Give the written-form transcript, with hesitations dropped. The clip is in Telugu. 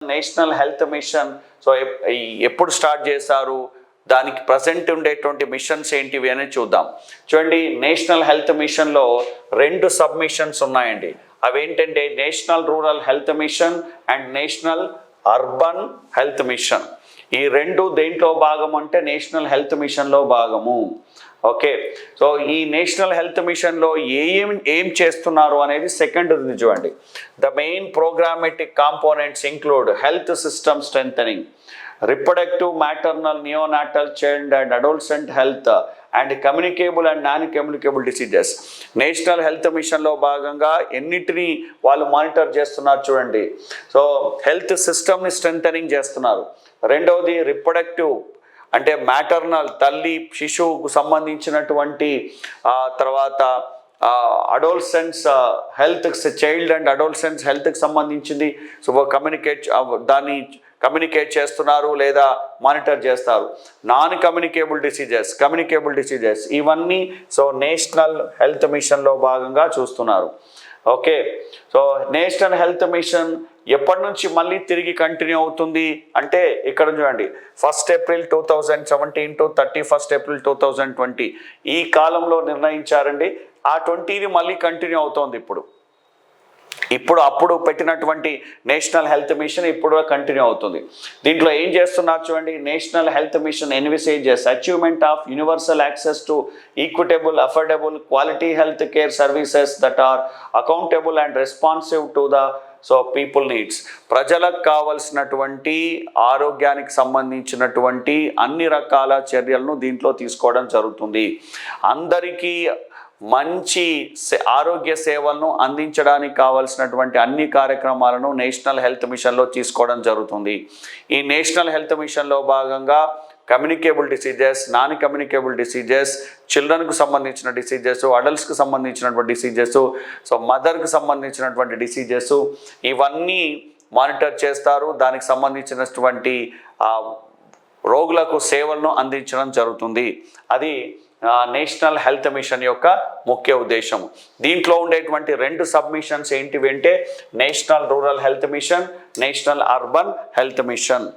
నేషనల్ హెల్త్ మిషన్ సో ఎప్పుడు స్టార్ట్ చేశారు, దానికి ప్రజెంట్ ఉండేటువంటి మిషన్స్ ఏంటివి అని చూద్దాం. చూడండి, నేషనల్ హెల్త్ మిషన్లో 2 సబ్ మిషన్స్ ఉన్నాయండి. అవేంటంటే national rural health mission and national urban health mission. ఈ 2 దేంట్లో భాగం అంటే నేషనల్ హెల్త్ మిషన్లో భాగము. ఓకే, సో ఈ నేషనల్ హెల్త్ మిషన్లో ఏం చేస్తున్నారు అనేది సెకండ్ చూడండి. The main programmatic components include health system strengthening, reproductive, maternal, neonatal, child and adolescent health and communicable and non communicable diseases. National health మిషన్లో భాగంగా ఎన్నిటిని వాళ్ళు మానిటర్ చేస్తున్నారు చూడండి. సో హెల్త్ సిస్టమ్ని స్ట్రెంథనింగ్ చేస్తున్నారు. రెండవది రిప్రొడక్టివ్ అంటే మ్యాటర్నల్, తల్లి శిశువుకు సంబంధించినటువంటి, తర్వాత adolescence health, child and adolescence హెల్త్కి సంబంధించింది. సో దాన్ని కమ్యూనికేట్ చేస్తున్నారు లేదా మానిటర్ చేస్తారు. నాన్ కమ్యూనికేబుల్ డిసీజెస్ ఇవన్నీ సో నేషనల్ హెల్త్ మిషన్లో భాగంగా చూస్తున్నారు. Okay, so national health machine ఎప్పటి నుంచి మళ్ళీ తిరిగి కంటిన్యూ అవుతుంది అంటే ఇక్కడ చూడండి, 1 ఏప్రిల్ 2017 to 31 ఏప్రిల్ 2020 ఈ కాలంలో నిర్ణయించారండి. ఆ 20ని మళ్ళీ కంటిన్యూ అవుతోంది అప్పుడు పెట్టినటువంటి నేషనల్ హెల్త్ మిషన్ ఇప్పుడు కంటిన్యూ అవుతుంది. దీంట్లో ఏం చేస్తున్నారు చూడండి. National health mission envisages achievement of universal access to equitable, affordable, quality health care services that are accountable and responsive to the people needs. ప్రజలకు కావలసినటువంటి ఆరోగ్యానికి సంబంధించినటువంటి అన్ని రకాల చర్యలను దీంట్లో తీసుకోవడం జరుగుతుంది. అందరికీ మంచి ఆరోగ్య సేవలను అందించడానికి కావాల్సినటువంటి అన్ని కార్యక్రమాలను నేషనల్ హెల్త్ మిషన్లో తీసుకోవడం జరుగుతుంది. ఈ నేషనల్ హెల్త్ మిషన్లో భాగంగా communicable diseases, non communicable diseases, చిల్డ్రన్కు సంబంధించిన డిసీజెస్, అడల్ట్స్కి సంబంధించినటువంటి డిసీజెస్, సో మదర్కి సంబంధించినటువంటి డిసీజెస్ ఇవన్నీ మానిటర్ చేస్తారు. దానికి సంబంధించినటువంటి రోగులకు సేవలను అందించడం జరుగుతుంది. అది నేషనల్ హెల్త్ మిషన్ యొక్క ముఖ్య ఉద్దేశం. దీంట్లో ఉండేటువంటి 2 సబ్మిషన్స్ ఏంటివి అంటే national rural health machine, national urban health machine.